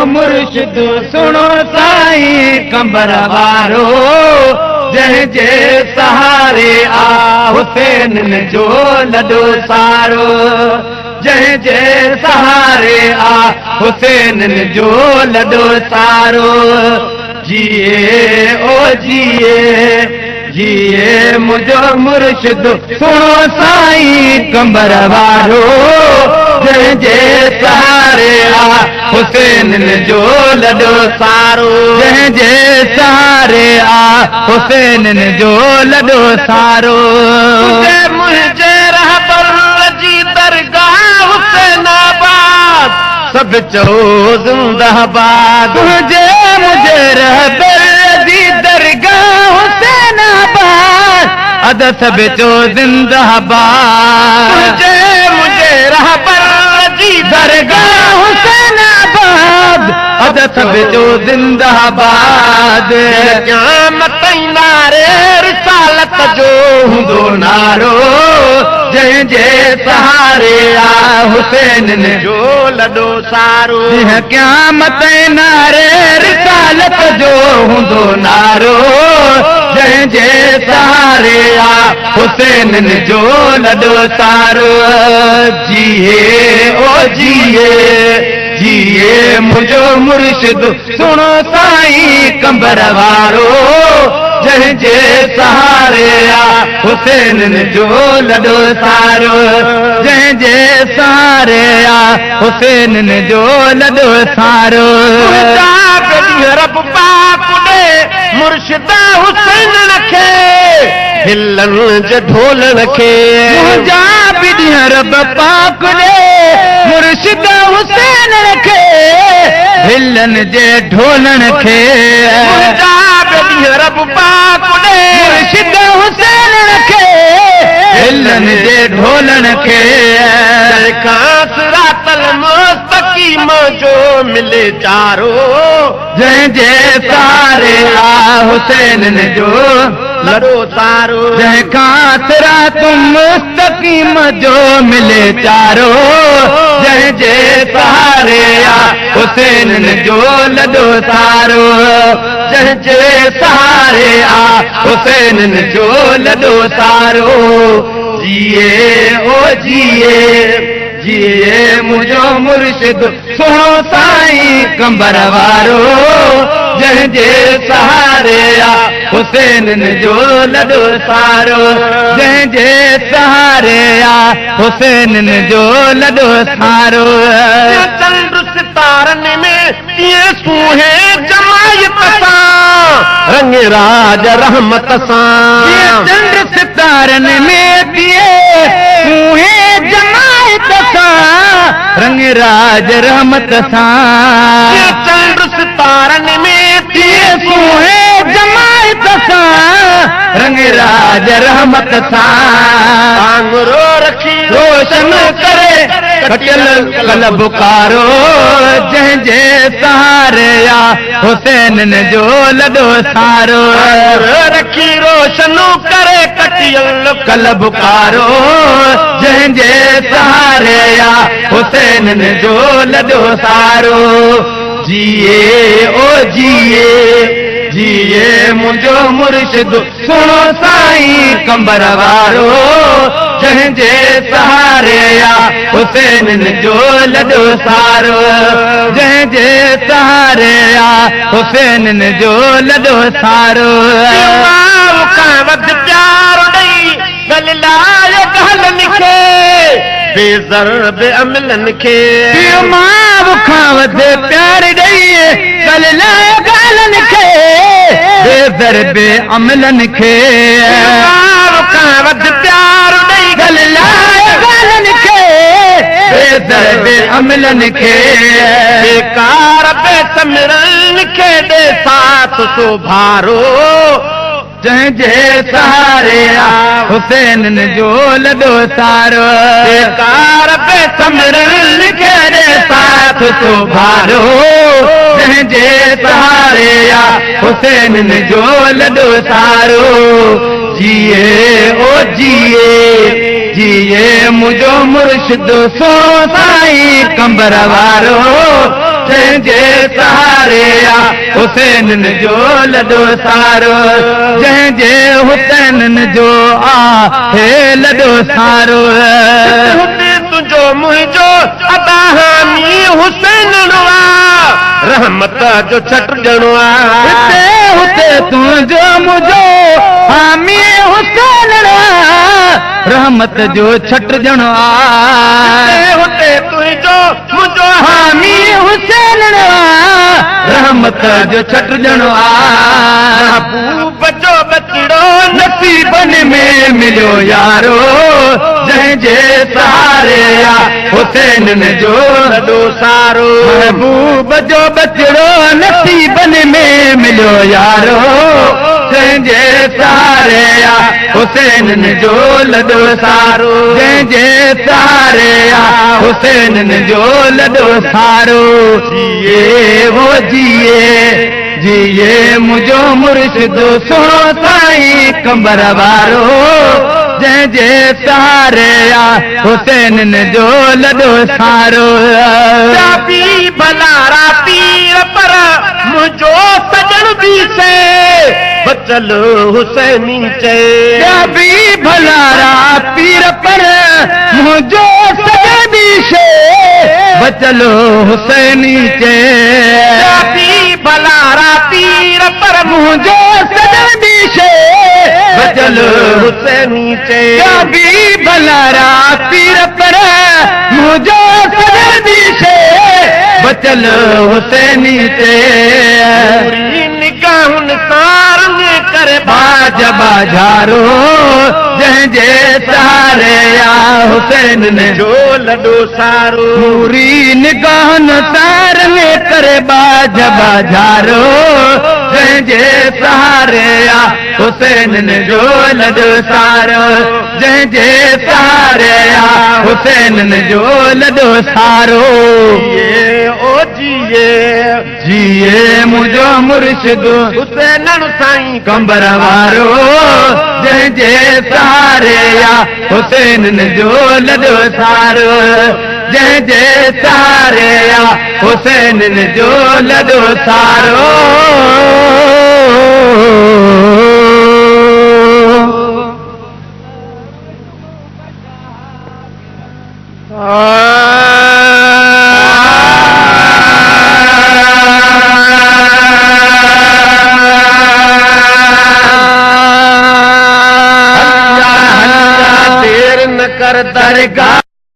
मुर्शिद सुनो साईं कंबर वारो जंहिंजे सहारे आ हुसैन जो लॾो सारो जंहिंजे सहारे आ हुसैन जो लॾो सारो जिए ओ जिए मुंहिंजो मुर्शिद सुनो साईं कंबर वारो जंहिंजे सहारे आ हुसैन जो लॾो सारो जंहिंजे सहारे आ हुसैन जो लॾो सारो मुंहिंजे रहबर जी दरगाह हुसैनाबाद सभु चओ ज़िंदाबाद मुंहिंजे रहबर जी दरगाह हुसैनाबाद अद सभु चओ ज़िंदाबाद मुंहिंजे रहबर जी दरगाह हुसैनाबाद अद सभु चओ ज़िंदाबाद क़यामत नारे रिसालत जो हूंदो नारो जंहिंजे सहारे आ हुसैन जो लॾो सारो क़यामत नारे रिसालत जो हूंदो नारो जंहिंजे सहारे आ हुसैन जो लॾो सारो जिए ओ जिए मुंहिंजो मुर्शिद सुनो साईं कंबर वारो जंहिंजे सहारे आ हुसैन जो लॾो सारो जंहिंजे सहारे आ हुसैन जो लॾो सारो रब पाक ॾे मुर्शिद हुसैन खे हिलन जे ढोलण खे मुंहिंजा बि ॾींहं रब पाक ॾे मुर्शिद हुसैन खे हिलन जे ढोलण खे मुंहिंजा बि ॾींहं रब पाक ॾे मुर्शिद हुसैन खे हिलन जे ढोलण खे सिरातल मुस्तकीम जो मिले चारो जंहिंजे सहारे आ हुसैन जो लॾो सारो जंहिंखां सिरातल मुस्तकीम जो मिले चारो जंहिंजे सहारे आ हुसैन जो लॾो सारो जंहिंजे सहारे आ हुसैन जो लॾो सारो जिए ओ जिए मुंहिंजो मुर्शिद सुनो साईं कंबर वारो जंहिंजे सहारे आ हुसैन जो लॾो सारो जंहिंजे सहारे आ हुसैन जो लॾो सारो चंड सितारनि में कीअं सूहे जमायत सां रंग राज रहमत सां चंड सितारनि में कीअं सूहे जमायत सां रंग राज रहमत सां चंड सितारनि में कीअं सूहे जमायत सां रंग राज रहमत सां आंगुरो रखी रोशन करे कटियल कल बुकारो जंहिंजे सहारे आ हुसैन जो लॾो सारो रखी रोशन करे कटियल कल बुकारो जंहिंजे सहारे आ हुसैन जो लॾो सारो जिए ओ जिए मुंहिंजो मुर्शिद सुनो साईं कंबर वारो जंहिंजे सहारे आ हुसैन जो लॾो सारो जंहिंजे सहारे आ हुसैन जो लॾो सारो प्यार ॾेई गलाय गहलनि खे बेज़र अमलनि खे मां खां वध प्यार ॾेई गलाय गहलनि खे बेज़र अमलनि खे खां वध प्यार ॾेई गलाय गहलनि खे बेज़र अमलनि खे बेकार बेसमरनि खे ॾे साथ सुभारो जंहिंजे सहारे आ हुसैन जो लॾो सारो बेकार बेसमरनि खे ॾे साथ सुभारो जंहिंजे सहारे आ हुसैन जो लॾो सारो जिए ओ जिए मुंहिंजो मुर्शिद सो साईं कंबर वारो जंहिंजे सहारे हुसैन जो लॾो सारो जंहिंजे हुसैन जो आहे लॾो सारो तुंहिंजो मुंहिंजो अदा हामी हुसैन रहमत जो छट ॼणो हिते हुते तुंहिंजो मुंहिंजो हामी हुसैन रहमत जो छट ॼणो हुते तुंहिंजो मुंहिंजो हामी हुसैन रहमत जो छट ॼणो महबूब जो बचड़ो नसीबन में मिलियो यारो जंहिंजे सहारे हुसैन जो लॾो सारो महबूब जो बचड़ो नसीबन में मिलियो यारो जंहिंजे सहारे हुसैन जो लॾो सारो जंहिंजे सहारे हुसैन जो लॾो सारो जिए वो जिए जिए मुंहिंजो मुर्शिद सुहिणो साईं कंबर वारो जंहिंजे सहारे हुसैन जो लॾो सारो पी भलारा पीर पर मुंहिंजो सजण बि से बचल हुसैनी चए बि भलारा पीर पर मुंहिंजो सजण बि से बचल हुसैनी चए भलारा पीर पर मुंहिंजो सजण बि से बचल हुसैनी चए बि भलारा पीर पर मुंहिंजो सजण बि से बचल हुसैनी चए निगाहुनि सार करे बाज बाजारो जंहिंजे सहारे हुसैन जो लॾो सारो पूरी निगाहन सार में करे बाज बाजारो जंहिंजे सहारे हुसैन जो लॾो सारो जंहिंजे सहारे हुसैन जो लॾो सारो ओ जिए जिए मुंहिंजो मुर्शिद हुसैन साईं कंबर वारो जंहिंजे सहारे हुसैन जो लॾो सारो जंहिंजे सहारे हुसैन जो लॾो सारो देर न कर दरगाह